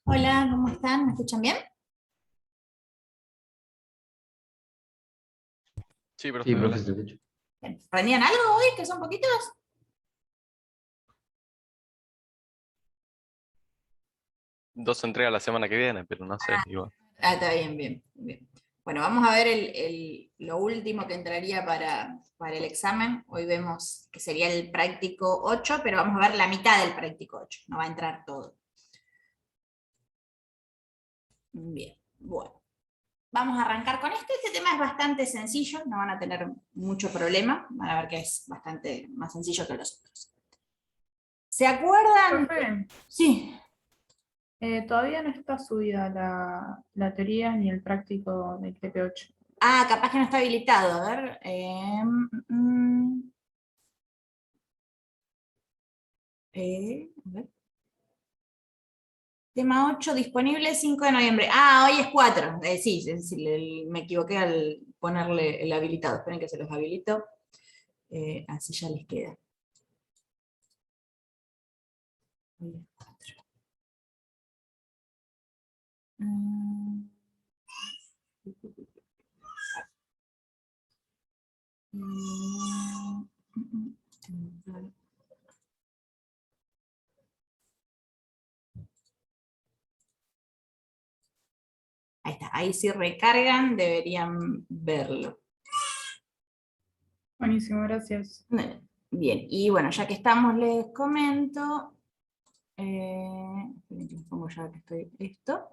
Hola, ¿cómo están? ¿Me escuchan bien? Sí, Sí, profe, profe, hola. te escucho. Bien. ¿Aprendían algo hoy, que son poquitos? Dos entregas la semana que viene, pero no sé, igual. Ah, está bien, bien, bien. Bueno, vamos a ver lo último que entraría para el examen. Hoy vemos que sería el práctico 8, pero vamos a ver la mitad del práctico 8. No va a entrar todo. Bien, bueno. Vamos a arrancar con esto. Este tema es bastante sencillo, no van a tener mucho problema. Van a ver que es bastante más sencillo que los otros. ¿Se acuerdan? Profe, Sí. todavía no está subida la teoría ni el práctico del TP8. Ah, capaz que no está habilitado. A ver. A ver. Tema 8 disponible 5 de noviembre. Ah, hoy es 4. Sí, sí, me equivoqué al ponerle el habilitado. Esperen que se los habilito. Así ya les queda. Hoy es 4. Mm, mm, mm. Ahí está. Ahí si recargan deberían verlo. Buenísimo, gracias. Bien, y bueno, ya que estamos, les comento. Esperen que les pongo ya que estoy esto.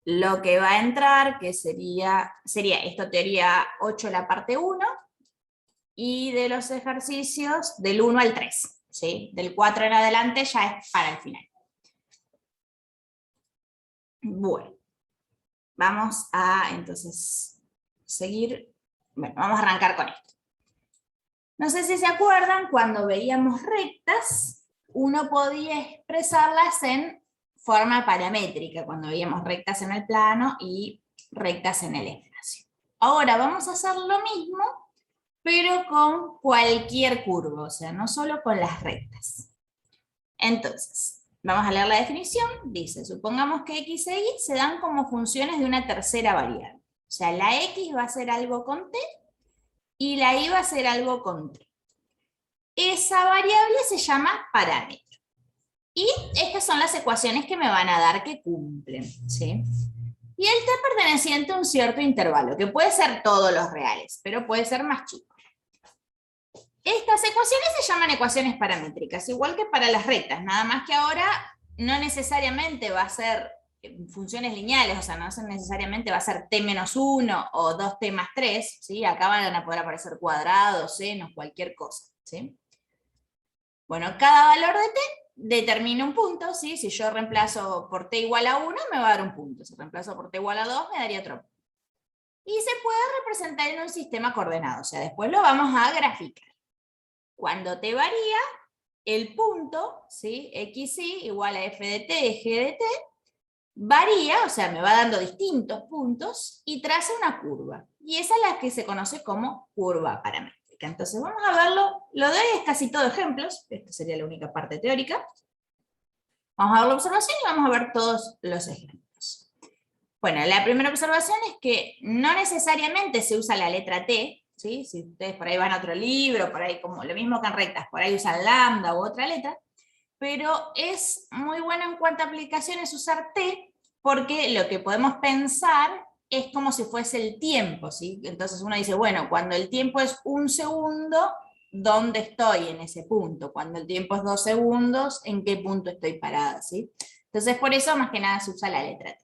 Lo que va a entrar, que sería esto teoría 8 la parte 1, y de los ejercicios del 1 al 3, ¿sí? Del 4 en adelante ya es para el final. Bueno, vamos a entonces seguir, bueno, vamos a arrancar con esto. No sé si se acuerdan, cuando veíamos rectas, uno podía expresarlas en forma paramétrica, cuando veíamos rectas en el plano y rectas en el espacio. Ahora vamos a hacer lo mismo, pero con cualquier curva, o sea, no solo con las rectas. Entonces, vamos a leer la definición. Dice, supongamos que x e y se dan como funciones de una tercera variable. O sea, la x va a ser algo con t y la y va a ser algo con t. Esa variable se llama parámetro. Y estas son las ecuaciones que me van a dar que cumplen, ¿sí? Y el t perteneciente a un cierto intervalo, que puede ser todos los reales, pero puede ser más chico. Estas ecuaciones se llaman ecuaciones paramétricas, igual que para las rectas, nada más que ahora no necesariamente va a ser funciones lineales, o sea, no necesariamente va a ser t menos 1 o 2t más 3, ¿sí? Acá van a poder aparecer cuadrados, senos, cualquier cosa, ¿sí? Bueno, cada valor de t determina un punto, ¿sí? Si yo reemplazo por t igual a 1, me va a dar un punto. Si reemplazo por t igual a 2, me daría otro punto. Y se puede representar en un sistema coordenado, o sea, después lo vamos a graficar. Cuando t varía, el punto, ¿sí? xy igual a f de t, g de t, varía, o sea, me va dando distintos puntos y traza una curva. Y esa es la que se conoce como curva paramétrica. Entonces vamos a verlo, lo de hoy es casi todo ejemplos, esta sería la única parte teórica. Vamos a ver la observación y vamos a ver todos los ejemplos. Bueno, la primera observación es que no necesariamente se usa la letra T, ¿sí? Si ustedes por ahí van a otro libro, por ahí como lo mismo que en rectas, por ahí usan lambda u otra letra, pero es muy bueno en cuanto a aplicaciones usar T, porque lo que podemos pensar es como si fuese el tiempo, ¿sí? Entonces uno dice, bueno, cuando el tiempo es 1 segundo, ¿dónde estoy en ese punto? Cuando el tiempo es 2 segundos, ¿en qué punto estoy parada, ¿sí? Entonces por eso más que nada se usa la letra T.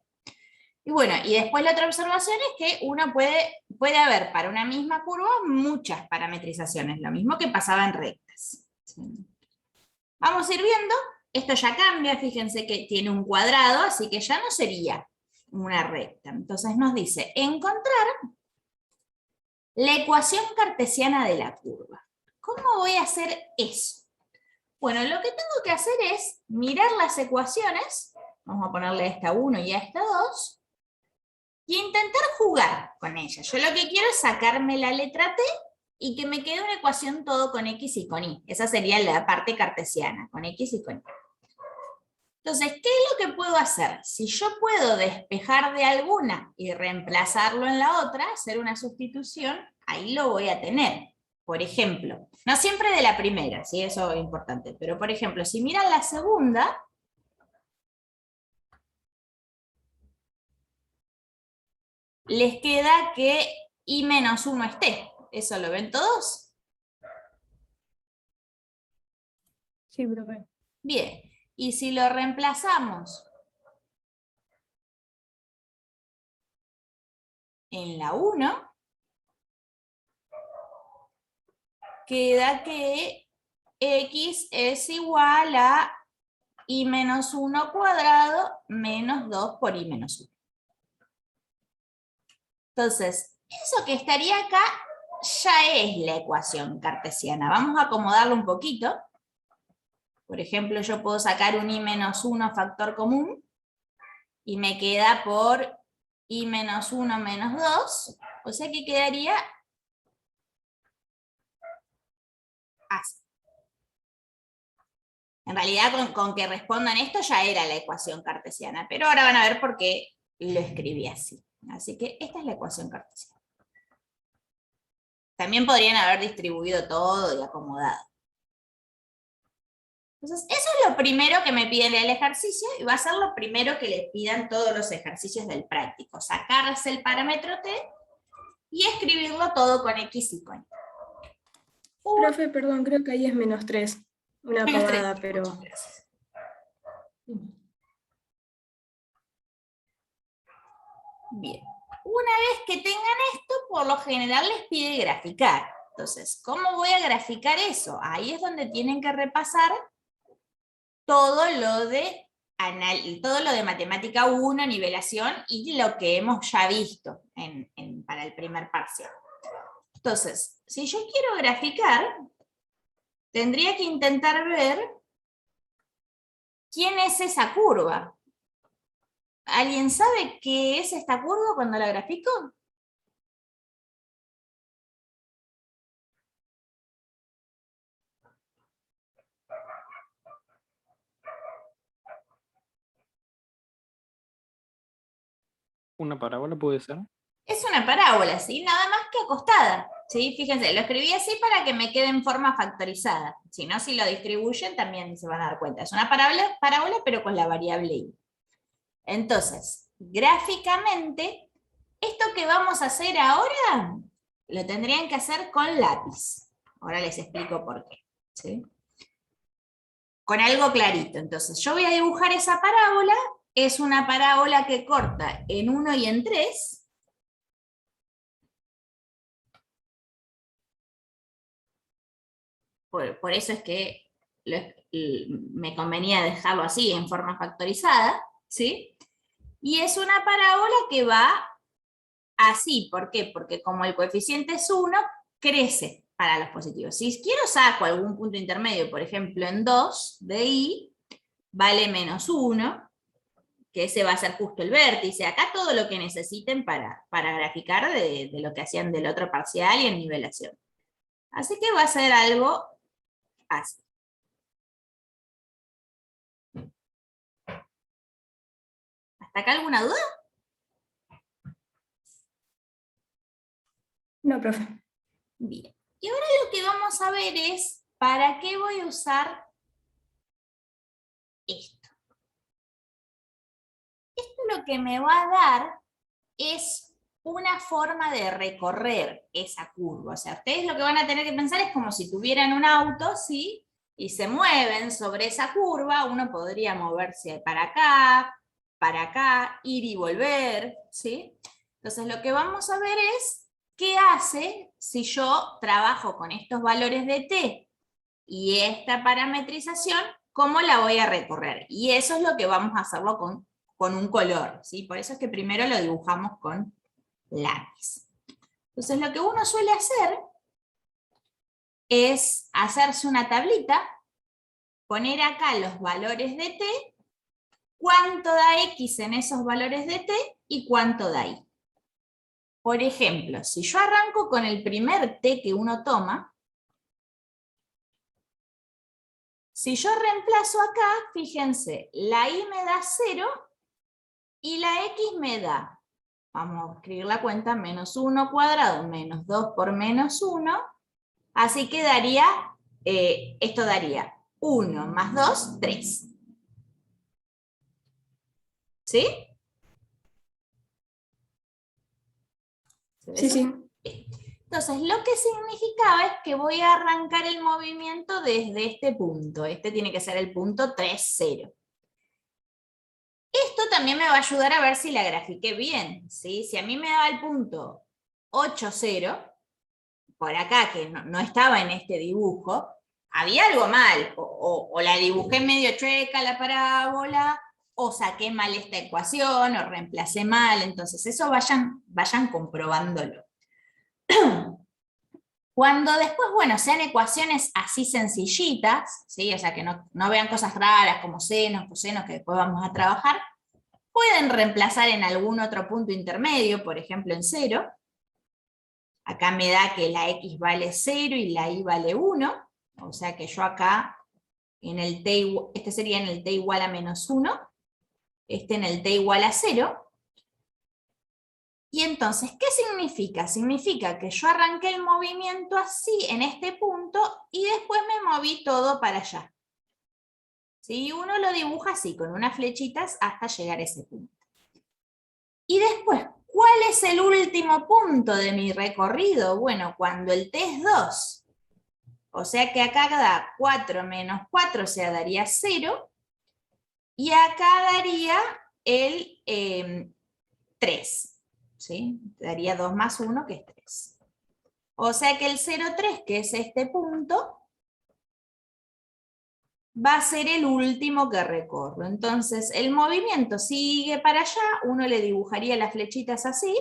Y bueno, y después la otra observación es que uno puede haber para una misma curva muchas parametrizaciones, lo mismo que pasaba en rectas, ¿sí? Vamos a ir viendo, esto ya cambia, fíjense que tiene un cuadrado, así que ya no sería una recta. Entonces nos dice, encontrar la ecuación cartesiana de la curva. ¿Cómo voy a hacer eso? Bueno, lo que tengo que hacer es mirar las ecuaciones, vamos a ponerle a esta 1 y a esta 2, y intentar jugar con ellas. Yo lo que quiero es sacarme la letra t y que me quede una ecuación todo con x y con y. Esa sería la parte cartesiana, con x y con y. Entonces, ¿qué es lo que puedo hacer? Si yo puedo despejar de alguna y reemplazarlo en la otra, hacer una sustitución, ahí lo voy a tener. Por ejemplo, no siempre de la primera, ¿sí? Eso es importante, pero por ejemplo, si miran la segunda, les queda que i menos 1 esté. ¿Eso lo ven todos? Sí, profe. Bien. Y si lo reemplazamos en la 1, queda que x es igual a i menos 1 cuadrado menos 2 por i menos 1. Entonces, eso que estaría acá ya es la ecuación cartesiana. Vamos a acomodarlo un poquito. Por ejemplo, yo puedo sacar un i menos 1 factor común y me queda por i menos 1 menos 2. O sea que quedaría así. En realidad, con que respondan esto ya era la ecuación cartesiana, pero ahora van a ver por qué lo escribí así. Así que esta es la ecuación cartesiana. También podrían haber distribuido todo y acomodado. Entonces, eso es lo primero que me piden en el ejercicio y va a ser lo primero que les pidan todos los ejercicios del práctico. Sacarse el parámetro t y escribirlo todo con x y con y. Profe, perdón, creo que ahí es menos 3. Una Menos 3. pavada, pero... Muchas gracias. Bien. Una vez que tengan esto, por lo general les pide graficar. Entonces, ¿cómo voy a graficar eso? Ahí es donde tienen que repasar todo lo de matemática 1, nivelación, y lo que hemos ya visto para el primer parcial. Entonces, si yo quiero graficar, tendría que intentar ver quién es esa curva. ¿Alguien sabe qué es esta curva cuando la grafico? ¿Una parábola puede ser? Es una parábola, ¿sí? Nada más que acostada, ¿sí? Fíjense, lo escribí así para que me quede en forma factorizada. Si no, si lo distribuyen también se van a dar cuenta. Es una parábola pero con la variable y. Entonces, gráficamente, esto que vamos a hacer ahora, lo tendrían que hacer con lápiz. Ahora les explico por qué, ¿sí? Con algo clarito. Entonces, yo voy a dibujar esa parábola. Es una parábola que corta en 1 y en 3. Por eso es que me convenía dejarlo así, en forma factorizada, ¿sí? Y es una parábola que va así. ¿Por qué? Porque como el coeficiente es 1, crece para los positivos. Si quiero saco algún punto intermedio, por ejemplo en 2 de i, vale menos 1, que ese va a ser justo el vértice. Acá todo lo que necesiten para graficar de lo que hacían del otro parcial y en nivelación. Así que va a ser algo así. ¿Hasta acá alguna duda? No, profe. Bien. Y ahora lo que vamos a ver es, ¿para qué voy a usar esto? Esto lo que me va a dar es una forma de recorrer esa curva. O sea, ustedes lo que van a tener que pensar es como si tuvieran un auto, ¿sí? Y se mueven sobre esa curva, uno podría moverse para acá, ir y volver, ¿sí? Entonces lo que vamos a ver es qué hace si yo trabajo con estos valores de t y esta parametrización, cómo la voy a recorrer. Y eso es lo que vamos a hacerlo con un color, ¿sí? Por eso es que primero lo dibujamos con lápiz. Entonces lo que uno suele hacer es hacerse una tablita, poner acá los valores de t, cuánto da x en esos valores de t y cuánto da y. Por ejemplo, si yo arranco con el primer t que uno toma, Si yo reemplazo acá, fíjense, la y me da 0 y la x me da, vamos a escribir la cuenta, menos 1 cuadrado menos 2 por menos 1, así que daría, esto daría 1 más 2, 3. ¿Sí? ¿Se ve Sí, eso? sí. Entonces, lo que significaba es que voy a arrancar el movimiento desde este punto. Este tiene que ser el punto 3, 0. Esto también me va a ayudar a ver si la grafiqué bien, ¿sí? Si a mí me daba el punto 8, 0, por acá, que no estaba en este dibujo, había algo mal. O la dibujé medio chueca la parábola, o saqué mal esta ecuación, o reemplacé mal. Entonces, eso vayan comprobándolo. Cuando después, bueno, sean ecuaciones así sencillitas, ¿sí? O sea, que no vean cosas raras como senos, cosenos, que después vamos a trabajar, pueden reemplazar en algún otro punto intermedio, por ejemplo en 0. Acá me da que la x vale 0 y la y vale 1, o sea que yo acá, en el t, este sería en el t igual a menos 1, este en el t igual a 0. Y entonces, ¿qué significa? Significa que yo arranqué el movimiento así, en este punto, y después me moví todo para allá. ¿Sí? Uno lo dibuja así, con unas flechitas, hasta llegar a ese punto. Y después, ¿cuál es el último punto de mi recorrido? Bueno, cuando el t es 2. O sea que acá da 4 menos 4, o sea, daría 0. Y acá daría el 3. ¿Sí? Daría 2 más 1, que es 3. O sea que el 0,3, que es este punto, va a ser el último que recorro. Entonces, el movimiento sigue para allá, uno le dibujaría las flechitas así,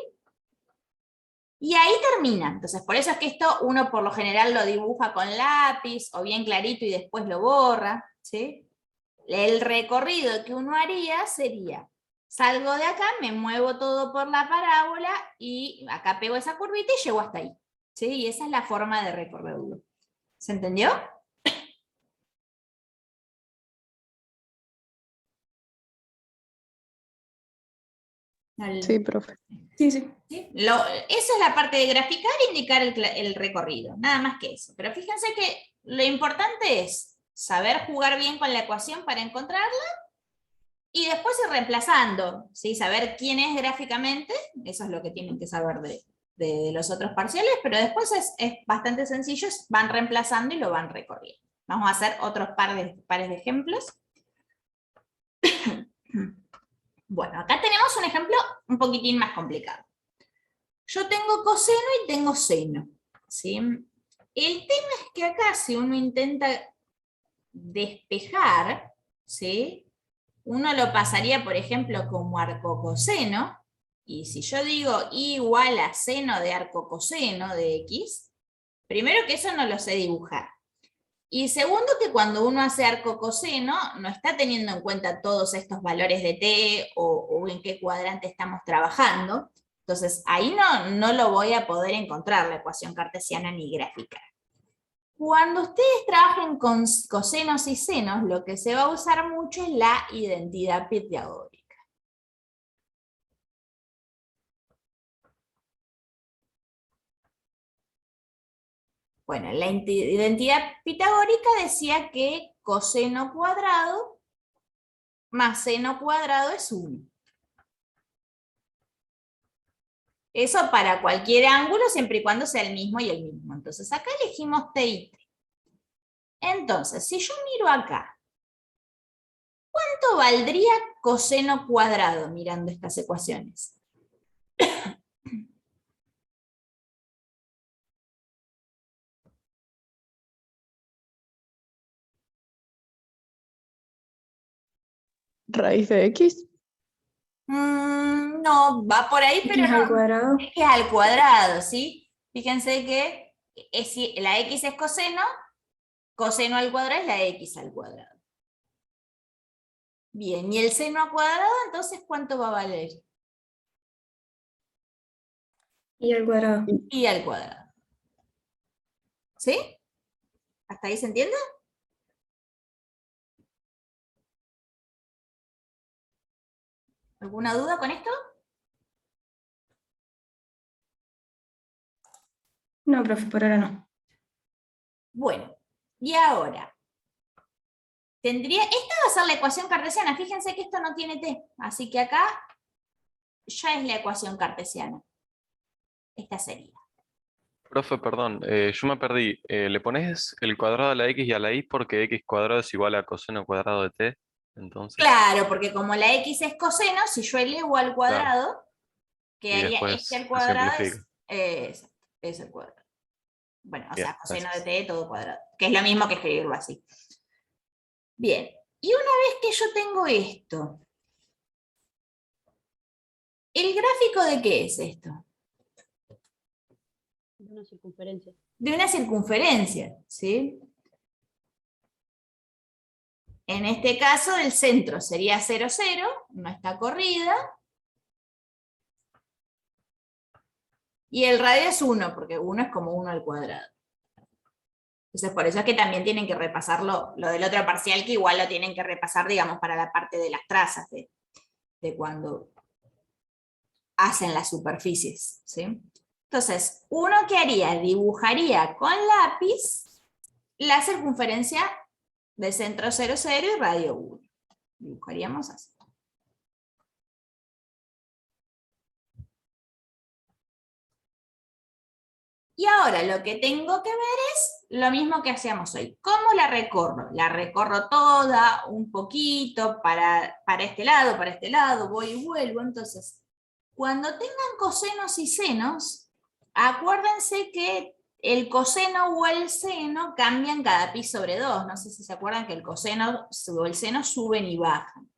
y ahí termina. Entonces, por eso es que esto uno por lo general lo dibuja con lápiz, o bien clarito y después lo borra, ¿sí? El recorrido que uno haría sería: salgo de acá, me muevo todo por la parábola, y acá pego esa curvita y llego hasta ahí. ¿Sí? Y esa es la forma de recorrerlo. ¿Se entendió? Sí, profe. Sí, sí. ¿Sí? Esa es la parte de graficar e indicar el recorrido, nada más que eso. Pero fíjense que lo importante es saber jugar bien con la ecuación para encontrarla, y después ir reemplazando, ¿sí? Saber quién es gráficamente, eso es lo que tienen que saber de los otros parciales, pero después es bastante sencillo, van reemplazando y lo van recorriendo. Vamos a hacer otros pares de ejemplos. Bueno, acá tenemos un ejemplo un poquitín más complicado. Yo tengo coseno y tengo seno, ¿sí? El tema es que acá, si uno intenta despejar, ¿sí? Uno lo pasaría, por ejemplo, como arcocoseno, y si yo digo y igual a seno de arcocoseno de x, primero que eso no lo sé dibujar. Y segundo, que cuando uno hace arcocoseno, no está teniendo en cuenta todos estos valores de t o en qué cuadrante estamos trabajando. Entonces, ahí no lo voy a poder encontrar, la ecuación cartesiana ni gráfica. Cuando ustedes trabajen con cosenos y senos, lo que se va a usar mucho es la identidad pitagórica. Bueno, la identidad pitagórica decía que coseno cuadrado más seno cuadrado es 1. Eso para cualquier ángulo, siempre y cuando sea el mismo y el mismo. Entonces acá elegimos t y t. Entonces, si yo miro acá, ¿cuánto valdría coseno cuadrado mirando estas ecuaciones? Raíz de X. No, va por ahí, pero X al no. cuadrado. Es que es al cuadrado, ¿sí? Fíjense que si la x es coseno, coseno al cuadrado es la x al cuadrado. Bien, y el seno al cuadrado, entonces, ¿cuánto va a valer? Y al cuadrado. Y al cuadrado. ¿Sí? ¿Hasta ahí se entiende? ¿Alguna duda con esto? No, profe, por ahora no. Bueno, y ahora, esta va a ser la ecuación cartesiana. Fíjense que esto no tiene t, así que acá ya es la ecuación cartesiana. Esta sería. Profe, perdón, yo me perdí. ¿Le pones el cuadrado a la x y a la y porque x cuadrado es igual a coseno cuadrado de t? Entonces, Claro, porque como la x es coseno, si yo elevo al claro. cuadrado, Y quedaría después al se cuadrado simplifica. exacto, es el cuadrado. Bueno, o Bien, sea, coseno de gracias. t todo cuadrado, que es lo mismo que escribirlo así. Bien, y una vez que yo tengo esto, ¿el gráfico de qué es esto? De una circunferencia. De una circunferencia, ¿sí? En este caso, el centro sería 0, 0, no está corrida. Y el radio es 1, porque 1 es como 1 al cuadrado. Entonces, por eso es que también tienen que repasarlo, lo del otro parcial, que igual lo tienen que repasar, digamos, para la parte de las trazas, de cuando hacen las superficies, ¿sí? Entonces, uno que haría, dibujaría con lápiz la circunferencia de centro 0, 0 y radio 1. Dibujaríamos así. Y ahora lo que tengo que ver es lo mismo que hacíamos hoy. ¿Cómo la recorro? La recorro toda, un poquito, para este lado, voy y vuelvo. Entonces, cuando tengan cosenos y senos, acuérdense que el coseno o el seno cambian cada pi sobre 2. No sé si se acuerdan que el coseno o el seno suben y bajan.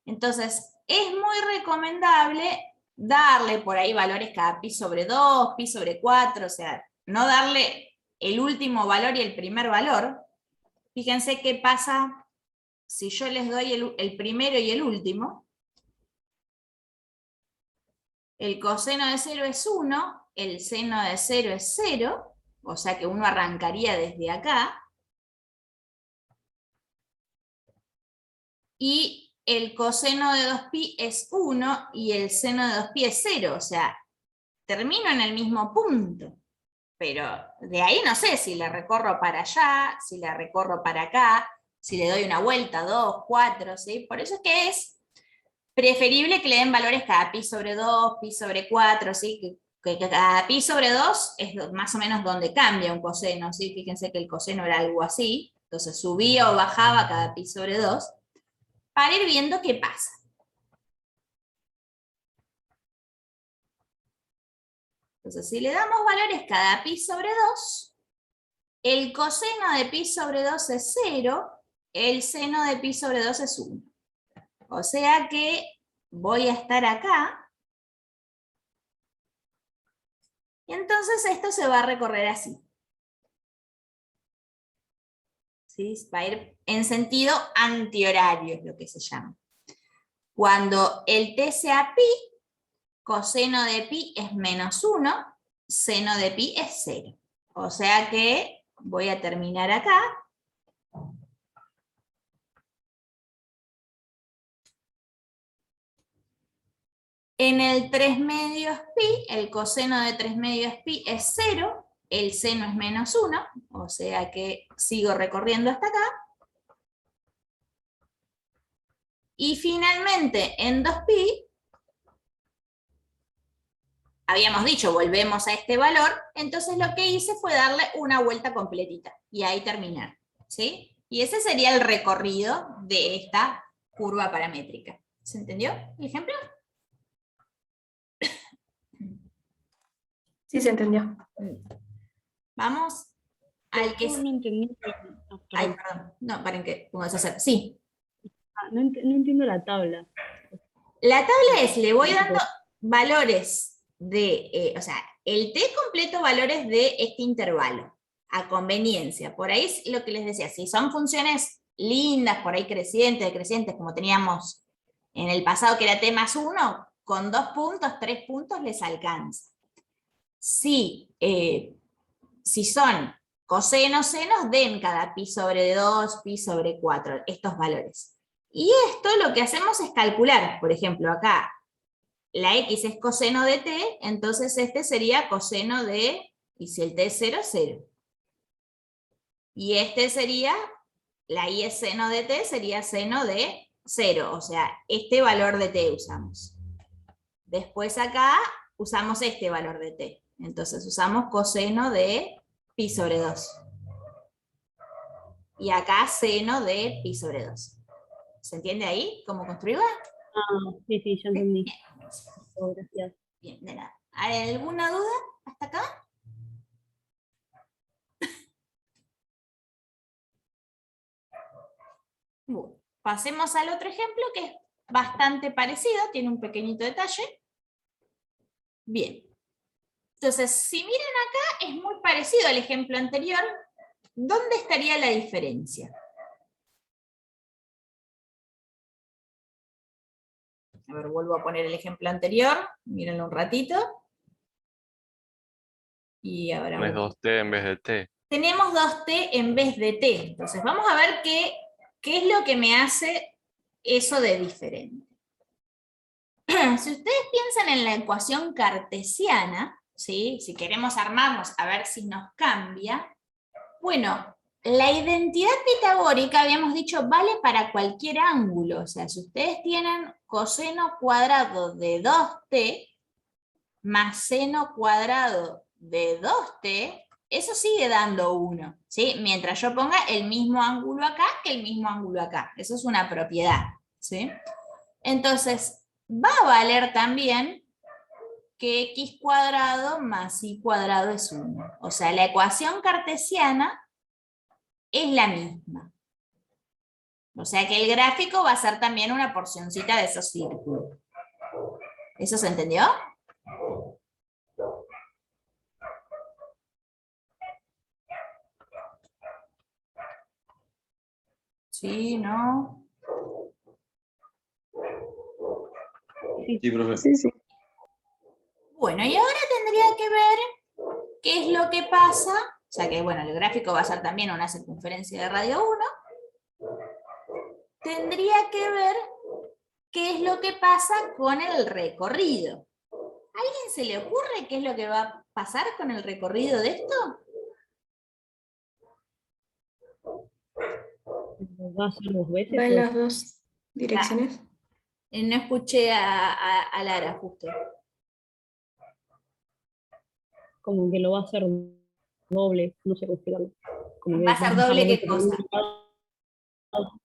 Entonces, es muy recomendable darle por ahí valores cada pi sobre 2, pi sobre 4, o sea, no darle el último valor y el primer valor. Fíjense qué pasa si yo les doy el primero y el último. El coseno de 0 es 1, el seno de 0 es 0, o sea que uno arrancaría desde acá. Y el coseno de 2pi es 1 y el seno de 2pi es 0, o sea, termino en el mismo punto. Pero de ahí no sé si la recorro para allá, si la recorro para acá, si le doy una vuelta, 2, 4, ¿sí? Por eso es que es preferible que le den valores cada pi sobre 2, pi sobre 4, ¿sí? Que cada pi sobre 2 es más o menos donde cambia un coseno, ¿sí? Fíjense que el coseno era algo así, entonces subía o bajaba cada pi sobre 2, para ir viendo qué pasa. Entonces, si le damos valores cada pi sobre 2, el coseno de pi sobre 2 es 0, el seno de pi sobre 2 es 1. O sea que voy a estar acá, y entonces esto se va a recorrer así. ¿Sí? Va a ir en sentido antihorario, es lo que se llama. Cuando el t sea pi, coseno de pi es menos 1, seno de pi es 0. O sea que voy a terminar acá. En el 3 medios pi, el coseno de 3 medios pi es 0, el seno es menos 1, o sea que sigo recorriendo hasta acá. Y finalmente en 2pi, habíamos dicho, volvemos a este valor, entonces lo que hice fue darle una vuelta completita, y ahí terminar, ¿sí? Y ese sería el recorrido de esta curva paramétrica. ¿Se entendió el ejemplo? Sí, se entendió. Vamos al que... Yo no entendí. Ay, perdón. No, ¿para qué? ¿Cómo vas a hacer? Sí. No entiendo la tabla. La tabla es, le voy dando valores de, o sea, el t completo valores de este intervalo, a conveniencia. Por ahí es lo que les decía, si son funciones lindas, por ahí crecientes, decrecientes, como teníamos en el pasado, que era t más 1, con 2 puntos, 3 puntos les alcanza. Si son cosenos, senos, den cada pi sobre 2, pi sobre 4, estos valores. Y esto lo que hacemos es calcular, por ejemplo, acá la x es coseno de t, entonces este sería coseno de, y si el t es 0, 0. Y este sería, la y es seno de t, sería seno de 0, o sea, este valor de t usamos. Después acá usamos este valor de t, entonces usamos coseno de pi sobre 2. Y acá seno de pi sobre 2. ¿Se entiende ahí cómo construirla? Ah, sí, ya entendí. Oh, gracias. Bien, de nada. ¿Hay alguna duda hasta acá? Bueno, pasemos al otro ejemplo que es bastante parecido, tiene un pequeñito detalle. Bien. Entonces, si miran acá, es muy parecido al ejemplo anterior. ¿Dónde estaría la diferencia? A ver, vuelvo a poner el ejemplo anterior. Mírenlo un ratito. Y ahora Pones 2t en vez de t. tenemos 2t en vez de t. Entonces, vamos a ver qué es lo que me hace eso de diferente. Si ustedes piensan en la ecuación cartesiana, ¿sí? Si queremos armarnos a ver si nos cambia, bueno, la identidad pitagórica, habíamos dicho, vale para cualquier ángulo. O sea, si ustedes tienen coseno cuadrado de 2t más seno cuadrado de 2t, eso sigue dando 1, ¿sí? Mientras yo ponga el mismo ángulo acá que el mismo ángulo acá. Eso es una propiedad, ¿sí? Entonces, va a valer también que x cuadrado más y cuadrado es 1. O sea, la ecuación cartesiana es la misma. O sea que el gráfico va a ser también una porcioncita de esos círculos. ¿Eso se entendió? Sí, ¿no? Sí, profe. Sí, sí. Bueno, y ahora tendría que ver qué es lo que pasa, o sea que bueno, el gráfico va a ser también una circunferencia de radio 1, tendría que ver qué es lo que pasa con el recorrido. ¿A alguien se le ocurre qué es lo que va a pasar con el recorrido de esto? ¿Va a ser 2 veces? Va en Pues, las dos direcciones. No escuché a Lara justo. como que lo va a hacer doble, no sé cómo explicarlo. Como que ¿Va a ser pasar doble dos qué veces por el cosa? mismo lado.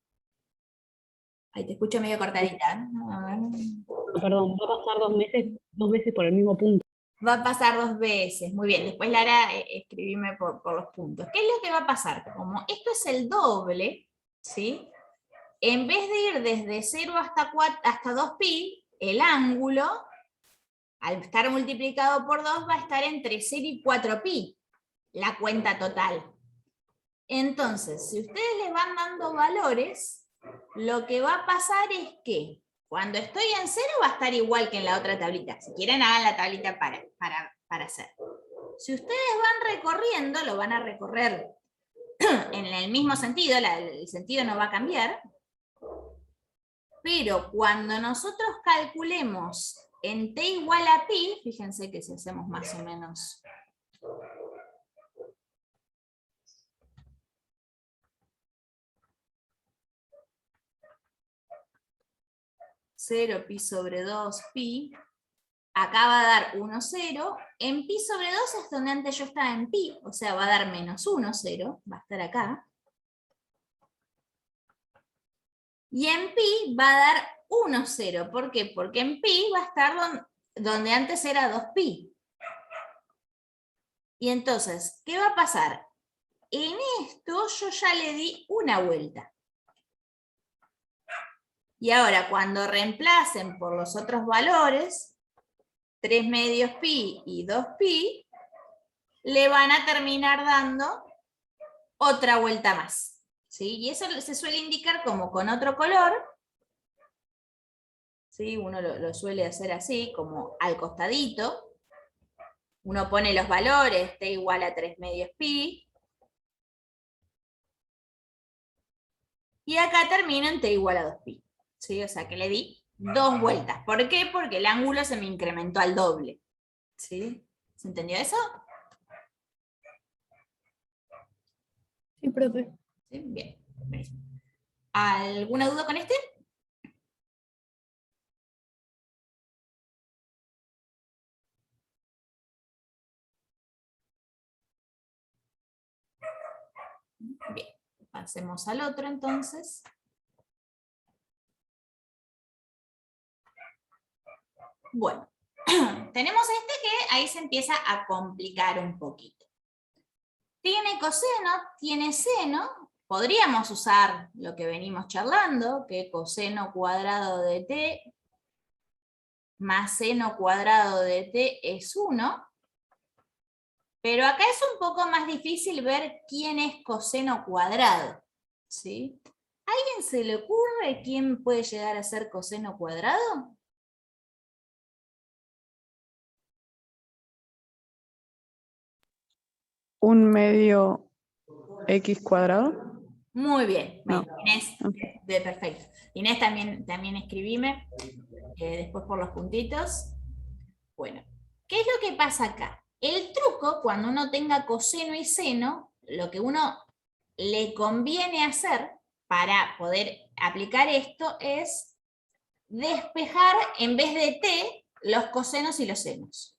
Ahí te escucho medio cortadita. ¿No? No, perdón, va a pasar 2 veces por el mismo punto. Va a pasar 2 veces. Muy bien. Después, Lara, escribime por los puntos. ¿Qué es lo que va a pasar? Como esto es el doble, ¿sí? En vez de ir desde 0 hasta 2pi, el ángulo, al estar multiplicado por 2, va a estar entre 0 y 4pi, la cuenta total. Entonces, si ustedes le van dando valores, lo que va a pasar es que cuando estoy en 0 va a estar igual que en la otra tablita. Si quieren, hagan la tablita para hacer. Si ustedes van recorriendo, lo van a recorrer en el mismo sentido, el sentido no va a cambiar, pero cuando nosotros calculemos en t igual a pi, fíjense que si hacemos más o menos pi sobre 2 pi, acá va a dar 1, 0, en pi sobre 2 es donde antes yo estaba en pi, o sea, va a dar menos 1, 0, va a estar acá. Y en pi va a dar 1, 0, ¿por qué? Porque en pi va a estar donde antes era 2pi. Y entonces, ¿qué va a pasar? En esto yo ya le di una vuelta. Y ahora cuando reemplacen por los otros valores, 3 medios pi y 2pi, le van a terminar dando otra vuelta más. ¿Sí? Y eso se suele indicar como con otro color. ¿Sí? Uno lo suele hacer así, como al costadito. Uno pone los valores, t igual a 3 medios pi. Y acá termino en t igual a 2pi. ¿Sí? O sea que le di 2 vueltas. ¿Por qué? Porque el ángulo se me incrementó al doble. ¿Sí? ¿Se entendió eso? Sí, profe. ¿Sí? Bien. ¿Alguna duda con este? Bien. Pasemos al otro entonces. Bueno, tenemos este que ahí se empieza a complicar un poquito. Tiene coseno, tiene seno. Podríamos usar lo que venimos charlando, que coseno cuadrado de t más seno cuadrado de t es 1. Pero acá es un poco más difícil ver quién es coseno cuadrado. ¿Sí? ¿A alguien se le ocurre quién puede llegar a ser coseno cuadrado? Un medio x cuadrado. Muy bien. No. Bueno, Inés, Ok. perfecto. Inés también escribime, después por los puntitos. Bueno, ¿qué es lo que pasa acá? El truco, cuando uno tenga coseno y seno, lo que uno le conviene hacer para poder aplicar esto es despejar en vez de t los cosenos y los senos.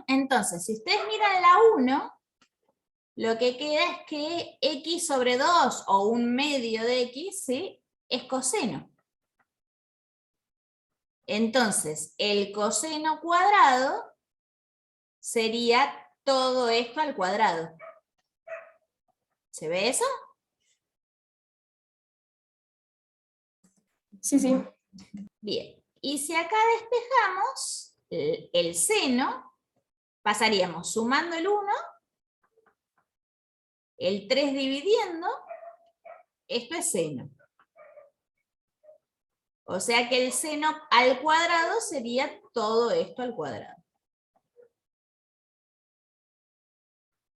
Entonces, si ustedes miran la 1, lo que queda es que x sobre 2 o un medio de x, ¿sí?, es coseno. Entonces, el coseno cuadrado sería todo esto al cuadrado. ¿Se ve eso? Sí, sí. Bien. Y si acá despejamos el seno, pasaríamos sumando el 1, el 3 dividiendo, esto es seno. O sea que el seno al cuadrado sería todo esto al cuadrado.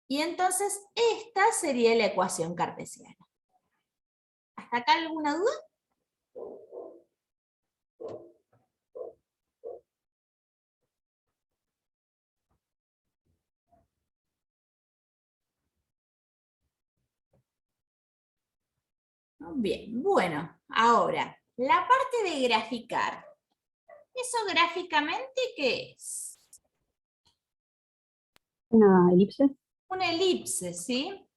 Y entonces esta sería la ecuación cartesiana. ¿Hasta acá alguna duda? Bien, bueno, ahora, la parte de graficar. ¿Eso gráficamente qué es? Una elipse. Una elipse, ¿sí?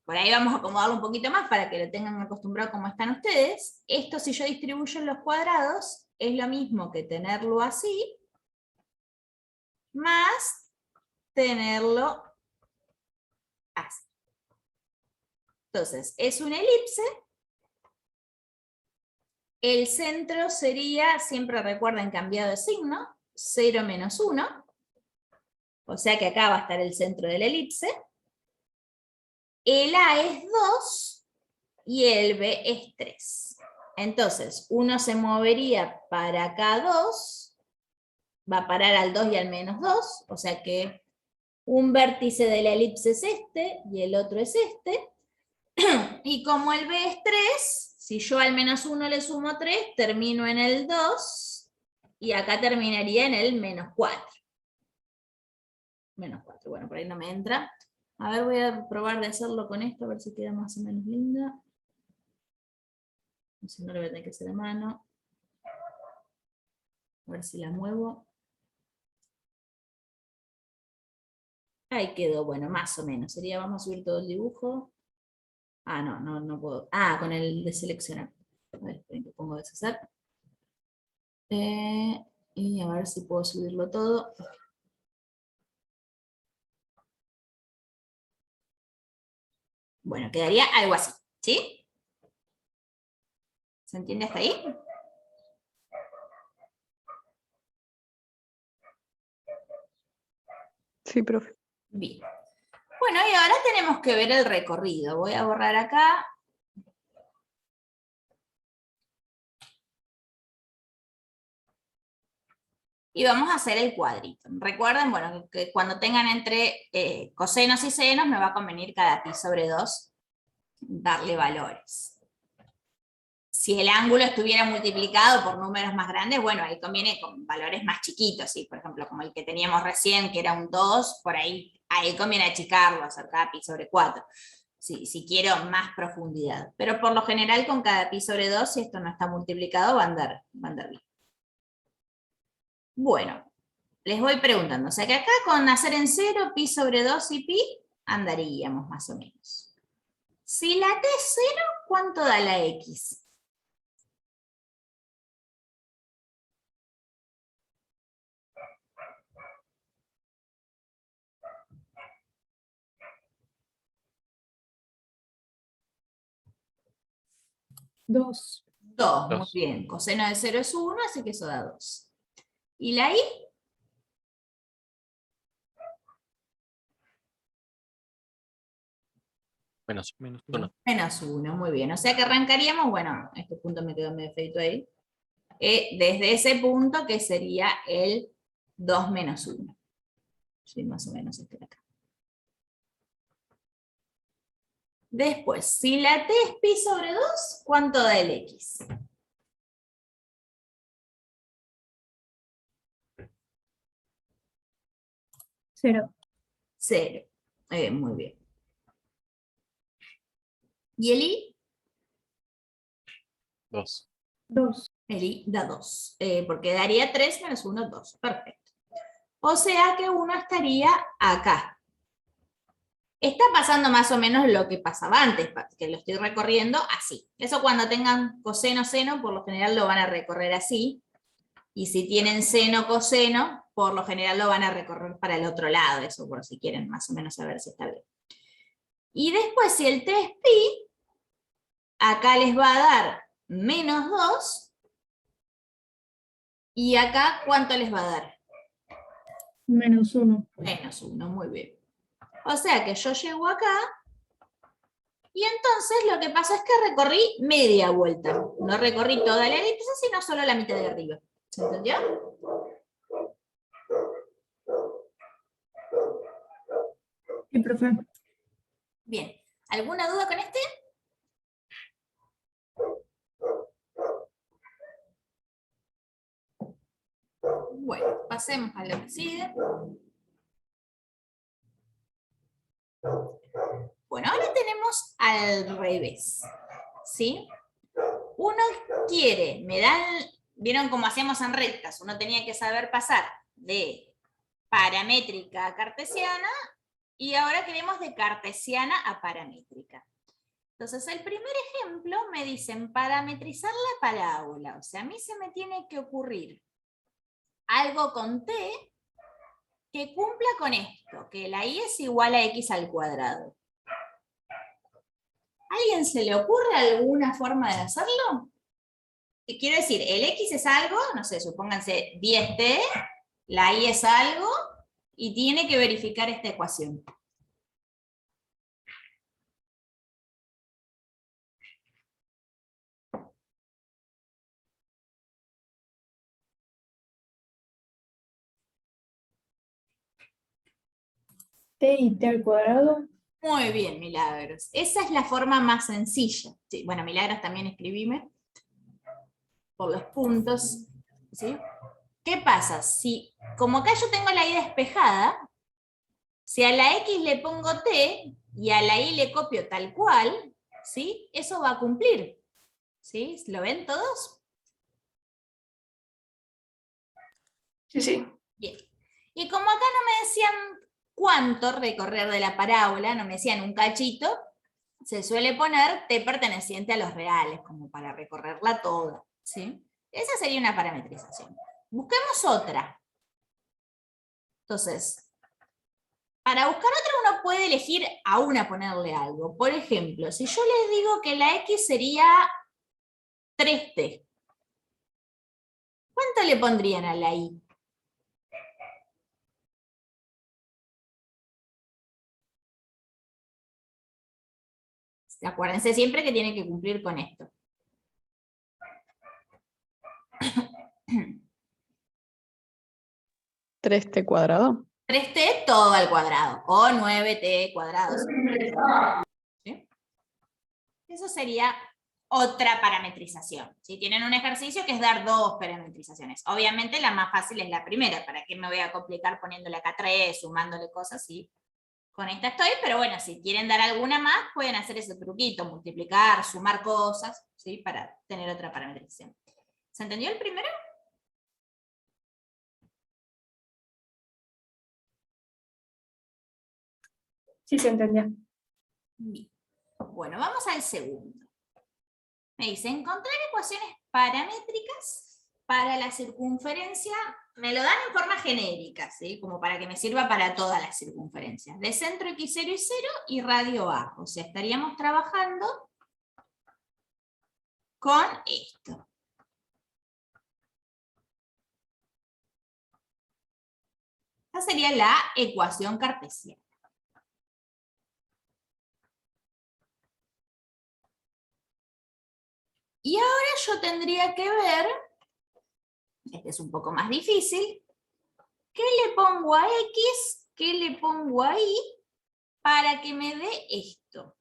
Por ahí vamos a acomodarlo un poquito más para que lo tengan acostumbrado como están ustedes. Esto, si yo distribuyo en los cuadrados, es lo mismo que tenerlo así, más tenerlo así. Entonces, es una elipse. El centro sería, siempre recuerden, cambiado de signo, 0 menos 1. O sea que acá va a estar el centro de la elipse. El A es 2 y el B es 3. Entonces, uno se movería para acá 2, va a parar al 2 y al menos 2, o sea que un vértice de la elipse es este y el otro es este. Y como el B es 3, si yo al menos 1 le sumo 3, termino en el 2 y acá terminaría en el menos 4. Menos 4, bueno, por ahí no me entra. A ver, voy a probar de hacerlo con esto, a ver si queda más o menos linda. Si no, lo voy a tener que hacer a mano. A ver si la muevo. Ahí quedó, bueno, más o menos. Sería, vamos a subir todo el dibujo. Ah, no puedo. Ah, con el de seleccionar. A ver, esperen que pongo deshacer. Y a ver si puedo subirlo todo. Bueno, quedaría algo así, ¿sí? ¿Se entiende hasta ahí? Sí, profe. Bien. Bueno, y ahora tenemos que ver el recorrido. Voy a borrar acá. y vamos a hacer el cuadrito. Recuerden, bueno, que cuando tengan entre cosenos y senos me va a convenir cada pi sobre 2 darle valores. Si el ángulo estuviera multiplicado por números más grandes, bueno, ahí conviene con valores más chiquitos, ¿sí? Por ejemplo, como el que teníamos recién, que era un 2, por ahí conviene achicarlo, hacer cada pi sobre 4, si quiero más profundidad. Pero por lo general con cada pi sobre 2, si esto no está multiplicado, va a andar bien. Bueno, les voy preguntando, o sea que acá con hacer en 0, pi sobre 2 y pi, andaríamos más o menos. Si la t es 0, ¿cuánto da la x? Dos. 2, muy Dos. bien. Coseno de 0 es 1, así que eso da 2. ¿Y la y? Menos Menos 1. Menos 1, muy bien. O sea que arrancaríamos, bueno, este punto me quedó medio feito ahí, desde ese punto que sería el 2 menos 1. Sí, más o menos este de acá. Después, si la t es pi sobre 2, ¿cuánto da el x? Cero. 0. Muy bien. ¿Y el y? 2. Dos. El i da 2, porque daría 3 menos 1, 2. Perfecto. O sea que 1 estaría acá. Está pasando más o menos lo que pasaba antes, que lo estoy recorriendo así. Eso cuando tengan coseno, seno, por lo general lo van a recorrer así. Y si tienen seno, coseno, por lo general lo van a recorrer para el otro lado. Eso por si quieren más o menos saber si está bien. Y después, si el t es pi, acá les va a dar menos 2. Y acá, ¿cuánto les va a dar? Menos uno. Menos 1, muy bien. O sea que yo llego acá, y entonces lo que pasa es que recorrí media vuelta. No recorrí toda la elipse, sino solo la mitad de arriba. ¿Se entendió? Sí, profe. Bien. ¿Alguna duda con este? Bueno, pasemos a lo que sigue. Bueno, ahora tenemos al revés. ¿Sí? Uno quiere, ¿vieron cómo hacíamos en rectas? Uno tenía que saber pasar de paramétrica a cartesiana, y ahora queremos de cartesiana a paramétrica. Entonces, el primer ejemplo me dicen parametrizar la parábola. O sea, a mí se me tiene que ocurrir algo con t que cumpla con esto, que la y es igual a x al cuadrado. ¿A alguien se le ocurre alguna forma de hacerlo? Quiero decir, el x es algo, no sé, supónganse 10t, la y es algo, y tiene que verificar esta ecuación. T y T al cuadrado. Muy bien, Milagros. Esa es la forma más sencilla. Sí, bueno, Milagros también escribime por los puntos. ¿Sí? ¿Qué pasa? Si, como acá yo tengo la y despejada, si a la x le pongo t y a la y le copio tal cual, ¿sí? Eso va a cumplir. ¿Sí? ¿Lo ven todos? Sí, sí. Bien. Y como acá no me decían cuánto recorrer de la parábola, no me decían un cachito, se suele poner t perteneciente a los reales, como para recorrerla toda. ¿Sí? Esa sería una parametrización. Busquemos otra. Entonces, para buscar otra uno puede elegir a una ponerle algo. Por ejemplo, si yo les digo que la x sería 3t, ¿cuánto le pondrían a la y? Acuérdense siempre que tiene que cumplir con esto. 3t cuadrado. 3t todo al cuadrado, o 9t cuadrado. ¿Sí? Eso sería otra parametrización. ¿Sí? Tienen un ejercicio que es dar 2 parametrizaciones. Obviamente la más fácil es la primera. ¿Para qué me voy a complicar poniéndole acá 3, sumándole cosas? ¿Sí? Con esta estoy, pero bueno, si quieren dar alguna más, pueden hacer ese truquito, multiplicar, sumar cosas, ¿sí? Para tener otra parametrización. ¿Se entendió el primero? Sí, se entendió. Bien. Bueno, vamos al segundo. Me dice, encontrar ecuaciones paramétricas para la circunferencia, me lo dan en forma genérica, ¿sí? Como para que me sirva para todas las circunferencias, de centro x0 y 0 y radio a. O sea, estaríamos trabajando con esto. Esta sería la ecuación cartesiana. Y ahora yo tendría que ver, este es un poco más difícil, ¿qué le pongo a X? ¿Qué le pongo a Y? Para que me dé esto.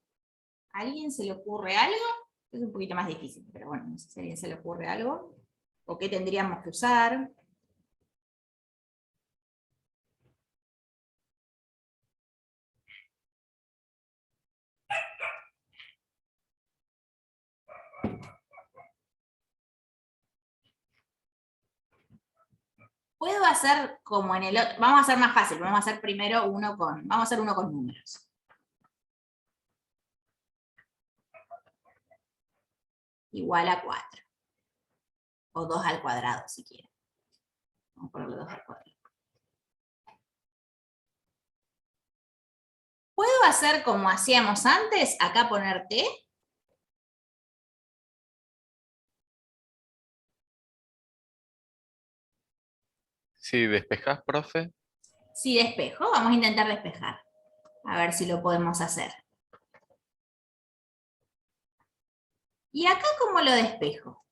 ¿A alguien se le ocurre algo? Es un poquito más difícil, pero bueno, no sé si a alguien se le ocurre algo. ¿O qué tendríamos que usar? Puedo hacer como en el otro, vamos a hacer más fácil, vamos a hacer primero vamos a hacer uno con números. Igual a 4. O 2 al cuadrado, si quieren. Vamos a ponerle 2 al cuadrado. ¿Puedo hacer como hacíamos antes? Acá poner t. Si despejás, profe, Si despejo, vamos a intentar despejar. A ver si lo podemos hacer. ¿Y acá cómo lo despejo?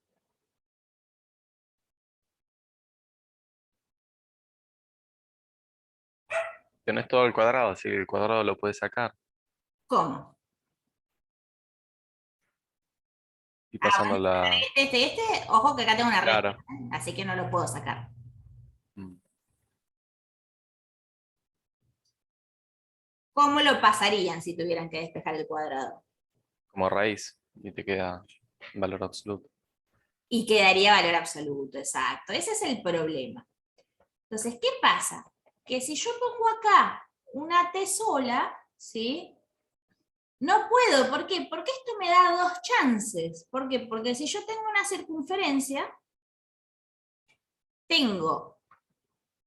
tenés todo al cuadrado, así que el cuadrado lo puedes sacar. ¿Cómo? Y pasando la... Ojo que acá tengo una recta, Claro. así que no lo puedo sacar. Mm. ¿Cómo lo pasarían si tuvieran que despejar el cuadrado? Como raíz, y te queda valor absoluto. Y quedaría valor absoluto, exacto. Ese es el problema. Entonces, ¿qué pasa? Que si yo pongo acá una t sola, ¿sí? No puedo, ¿por qué? Porque esto me da 2 chances. ¿Por qué? Porque si yo tengo una circunferencia,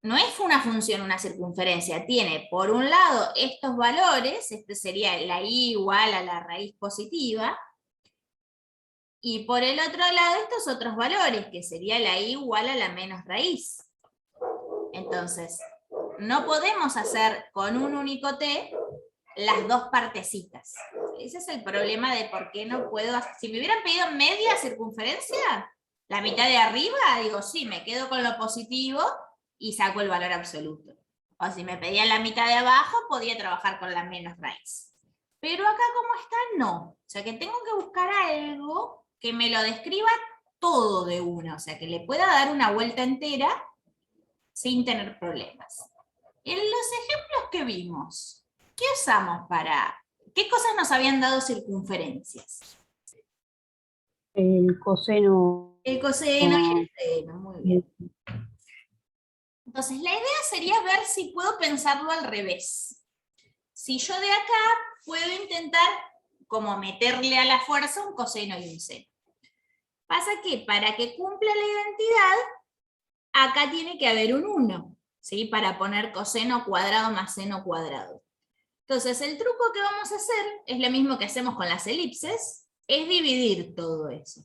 no es una función una circunferencia, tiene por un lado estos valores, este sería la y igual a la raíz positiva, y por el otro lado estos otros valores, que sería la y igual a la menos raíz. Entonces, no podemos hacer con un único t las dos partecitas. Ese es el problema de por qué no puedo hacer. Si me hubieran pedido media circunferencia, la mitad de arriba, digo, sí, me quedo con lo positivo y saco el valor absoluto. O si me pedían la mitad de abajo, podía trabajar con la menos raíz. Pero acá como está, no. O sea que tengo que buscar algo que me lo describa todo de una. O sea que le pueda dar una vuelta entera sin tener problemas. En los ejemplos que vimos, ¿qué usamos para... ¿Qué cosas nos habían dado circunferencias? El coseno. El coseno y el seno, muy bien. Entonces, la idea sería ver si puedo pensarlo al revés. Si yo de acá puedo intentar como meterle a la fuerza un coseno y un seno. Pasa que para que cumpla la identidad, acá tiene que haber un 1, ¿sí? Para poner coseno cuadrado más seno cuadrado. Entonces, el truco que vamos a hacer es lo mismo que hacemos con las elipses, es dividir todo eso.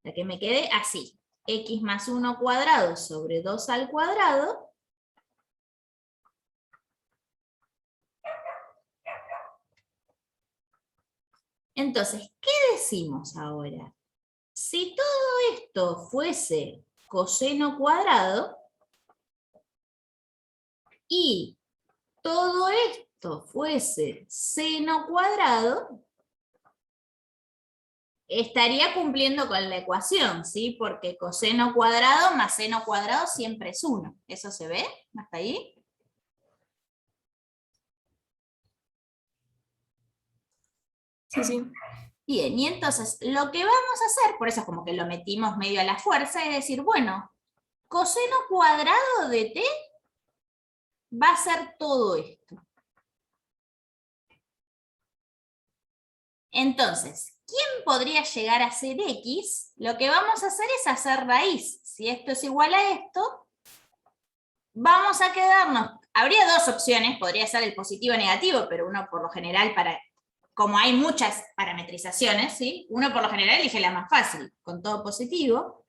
Para que me quede así. X más 1 cuadrado sobre 2 al cuadrado. Entonces, ¿qué decimos ahora? Si todo esto fuese coseno cuadrado, y todo esto fuese seno cuadrado, estaría cumpliendo con la ecuación, ¿sí? Porque coseno cuadrado más seno cuadrado siempre es 1. ¿Eso se ve? ¿Hasta ahí? Sí, sí. Bien, y entonces lo que vamos a hacer, por eso es como que lo metimos medio a la fuerza, es decir, bueno, coseno cuadrado de t va a ser todo esto. Entonces, ¿quién podría llegar a ser x? Lo que vamos a hacer es hacer raíz. Si esto es igual a esto, vamos a quedarnos. Habría dos opciones, podría ser el positivo o negativo, pero uno por lo general, como hay muchas parametrizaciones, ¿sí? Uno por lo general elige la más fácil, con todo positivo.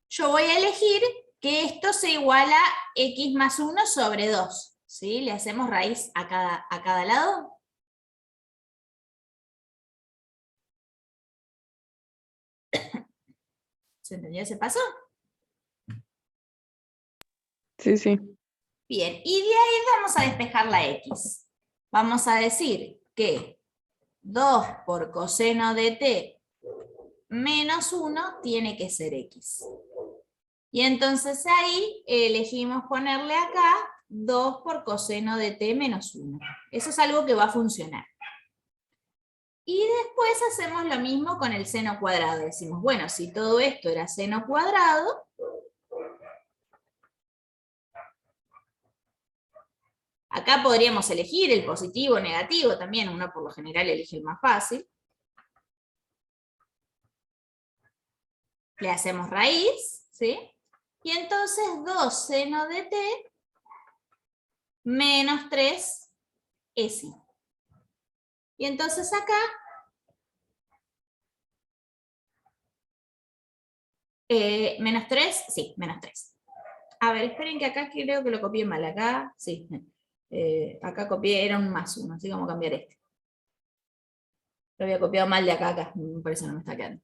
Yo voy a elegir que esto se iguala a x más 1 sobre 2. ¿Sí? Le hacemos raíz a cada lado. ¿Se entendió ese paso? Sí, sí. Bien, y de ahí vamos a despejar la x. Vamos a decir que 2 por coseno de t menos 1 tiene que ser x. Y entonces ahí elegimos ponerle acá 2 por coseno de t menos 1. Eso es algo que va a funcionar. Y después hacemos lo mismo con el seno cuadrado. Decimos, bueno, si todo esto era seno cuadrado, acá podríamos elegir el positivo o negativo también. Uno por lo general elige el más fácil. Le hacemos raíz, ¿sí? Y entonces 2 seno de t menos 3 es i. Y entonces acá, menos 3, sí, menos 3. A ver, esperen que acá creo que lo copié mal. Acá, sí. Acá copié, era un más 1, así que vamos a cambiar este. Lo había copiado mal de acá a acá, por eso no me está quedando.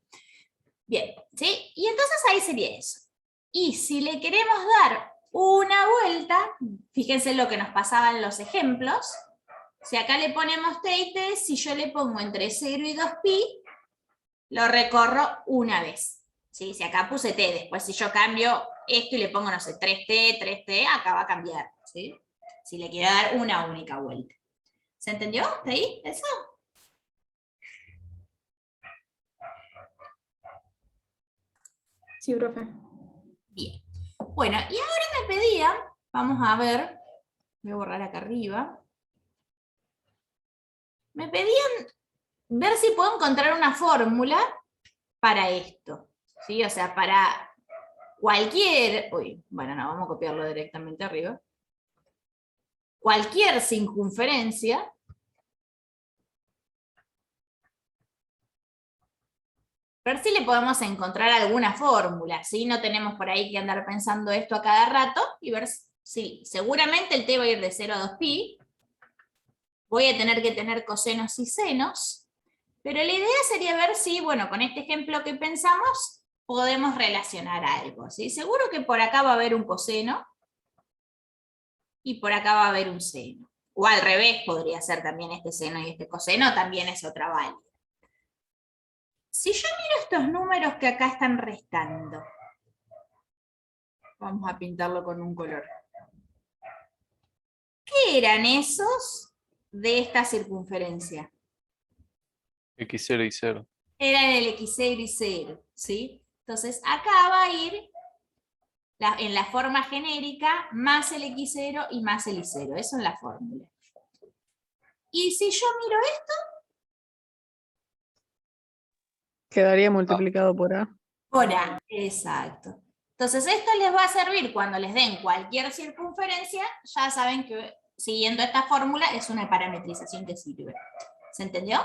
Bien, ¿sí? Y entonces ahí sería eso. Y si le queremos dar una vuelta, fíjense lo que nos pasaba en los ejemplos. Si acá le ponemos t y t, si yo le pongo entre 0 y 2pi, lo recorro una vez. ¿Sí? Si acá puse t, después si yo cambio esto y le pongo, no sé, 3t, acá va a cambiar. ¿Sí? Si le quiero dar una única vuelta. ¿Se entendió? ¿Está ahí? ¿Eso? Sí, profe. Bien. Bueno, y ahora me pedían, vamos a ver, voy a borrar acá arriba. Me pedían ver si puedo encontrar una fórmula para esto. ¿Sí? O sea, para cualquier, bueno, no, vamos a copiarlo directamente arriba. Cualquier circunferencia ver si le podemos encontrar alguna fórmula, ¿sí? No tenemos por ahí que andar pensando esto a cada rato y ver si seguramente el t va a ir de 0 a 2pi. Voy a tener que tener cosenos y senos, pero la idea sería ver si, bueno, con este ejemplo que pensamos, podemos relacionar algo, ¿sí? Seguro que por acá va a haber un coseno y por acá va a haber un seno. O al revés podría ser también este seno y este coseno, también es otra válida. Si yo miro estos números que acá están restando, vamos a pintarlo con un color. ¿Qué eran esos de esta circunferencia? X0 y 0. Eran el x0 y 0, ¿sí? Entonces acá va a ir en la forma genérica más el x0 y más el y0. Eso es la fórmula. Y si yo miro esto, Quedaría multiplicado por A. por A, exacto. Entonces esto les va a servir cuando les den cualquier circunferencia, ya saben que siguiendo esta fórmula es una parametrización que sirve. ¿Se entendió?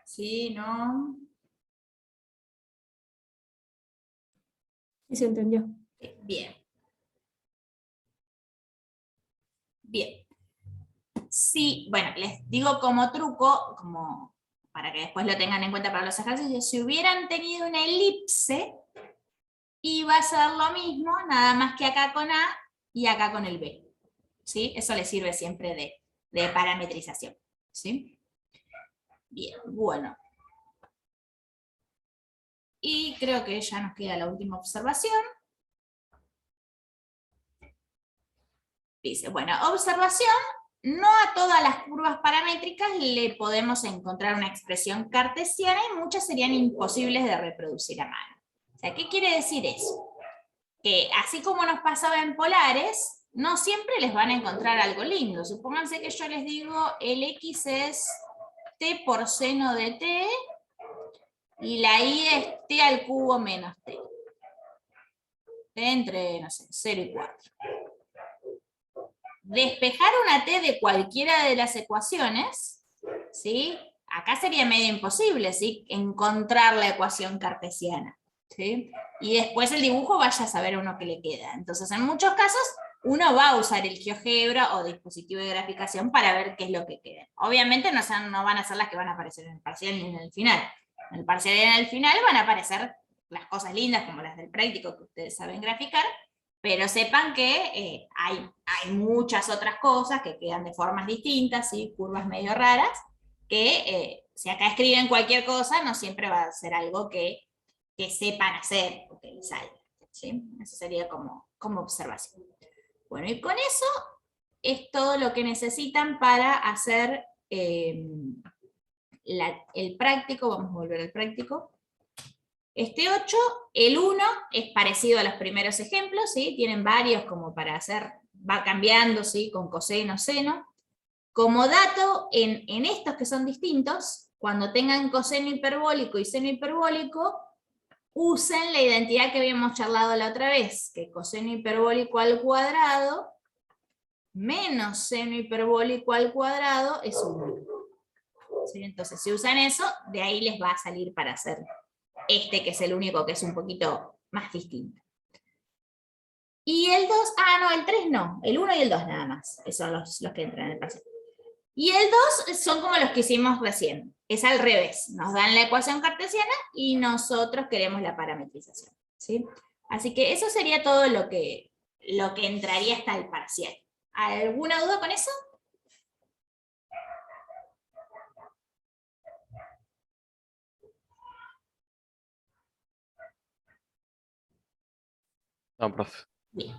Sí, ¿no? Sí, se entendió. Bien. Bien. Sí, bueno, les digo como truco, como para que después lo tengan en cuenta para los ejercicios, si hubieran tenido una elipse, iba a ser lo mismo, nada más que acá con A y acá con el B. ¿Sí? Eso les sirve siempre de parametrización. ¿Sí? Bien, bueno. Y creo que ya nos queda la última observación. Dice, bueno, observación, no a todas las curvas paramétricas le podemos encontrar una expresión cartesiana y muchas serían imposibles de reproducir a mano. O sea, ¿qué quiere decir eso? Que así como nos pasaba en polares, no siempre les van a encontrar algo lindo. Supónganse que yo les digo, el x es t por seno de t, y la y es t al cubo menos t. Entre, no sé, 0 y 4. Despejar una t de cualquiera de las ecuaciones, ¿sí? Acá sería medio imposible, ¿sí? Encontrar la ecuación cartesiana, ¿sí? Y después el dibujo vaya a saber uno qué le queda. Entonces, en muchos casos, uno va a usar el GeoGebra o dispositivo de graficación para ver qué es lo que queda. Obviamente no van a ser las que van a aparecer en el parcial ni en el final. En el parcial y en el final van a aparecer las cosas lindas como las del práctico que ustedes saben graficar, pero sepan que hay muchas otras cosas que quedan de formas distintas, ¿sí? Curvas medio raras, que si acá escriben cualquier cosa, no siempre va a ser algo que sepan hacer o que les salga, ¿sí? Eso sería como observación. Bueno, y con eso es todo lo que necesitan para hacer el práctico. Vamos a volver al práctico. Este 8, el 1 es parecido a los primeros ejemplos, ¿sí? Tienen varios como para hacer, va cambiando, ¿sí? Con coseno, seno. Como dato, en estos que son distintos, cuando tengan coseno hiperbólico y seno hiperbólico, usen la identidad que habíamos charlado la otra vez, que coseno hiperbólico al cuadrado menos seno hiperbólico al cuadrado es 1. ¿Sí? Entonces, si usan eso, de ahí les va a salir para hacer este, que es el único que es un poquito más distinto. Y el 2, no, el 3 no, el 1 y el 2 nada más, esos son los que entran en el parcial. Y el 2 son como los que hicimos recién, es al revés, nos dan la ecuación cartesiana y nosotros queremos la parametrización, ¿sí? Así que eso sería todo lo que entraría hasta el parcial. ¿Alguna duda con eso? No, profe. Bien.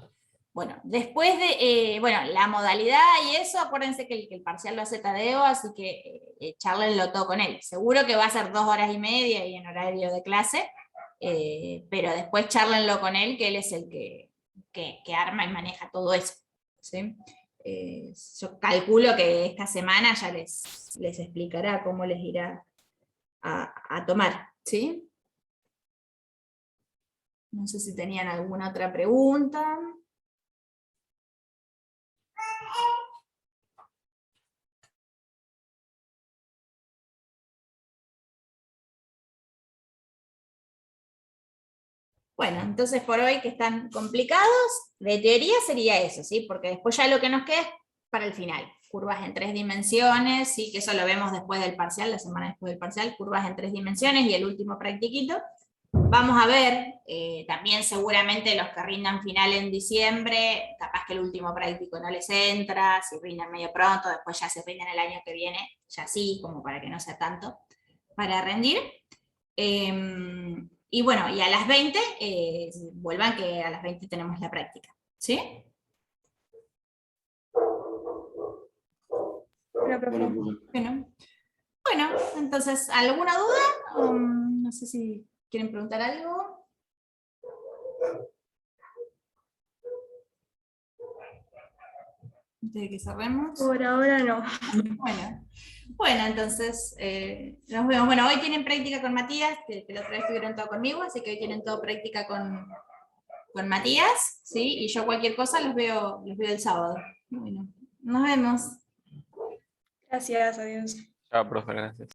Bueno, después de, la modalidad y eso, acuérdense que el parcial lo hace Tadeo, así que charlenlo todo con él. Seguro que va a ser 2 horas y media y en horario de clase, pero después charlenlo con él, que él es el que arma y maneja todo eso, ¿sí? Yo calculo que esta semana ya les explicará cómo les irá a tomar, ¿sí? No sé si tenían alguna otra pregunta. Bueno, entonces por hoy que están complicados, de teoría sería eso, ¿sí? Porque después ya lo que nos queda es para el final. Curvas en 3 dimensiones, ¿sí? Que eso lo vemos después del parcial, la semana después del parcial, curvas en 3 dimensiones y el último practiquito. Vamos a ver, también seguramente los que rindan final en diciembre, capaz que el último práctico no les entra, si rindan medio pronto, después ya se rinden el año que viene, ya sí, como para que no sea tanto para rendir. Y bueno, y a las 20, vuelvan que a las 20 tenemos la práctica, ¿sí? Bueno, entonces, ¿alguna duda? No sé si quieren preguntar algo. Antes de que cerremos. Por ahora no. Bueno, entonces nos vemos. Bueno, hoy tienen práctica con Matías, que la otra vez estuvieron todo conmigo, así que hoy tienen todo práctica con Matías, ¿sí? Y yo cualquier cosa los veo el sábado. Bueno, nos vemos. Gracias, adiós. Chao, profe, gracias.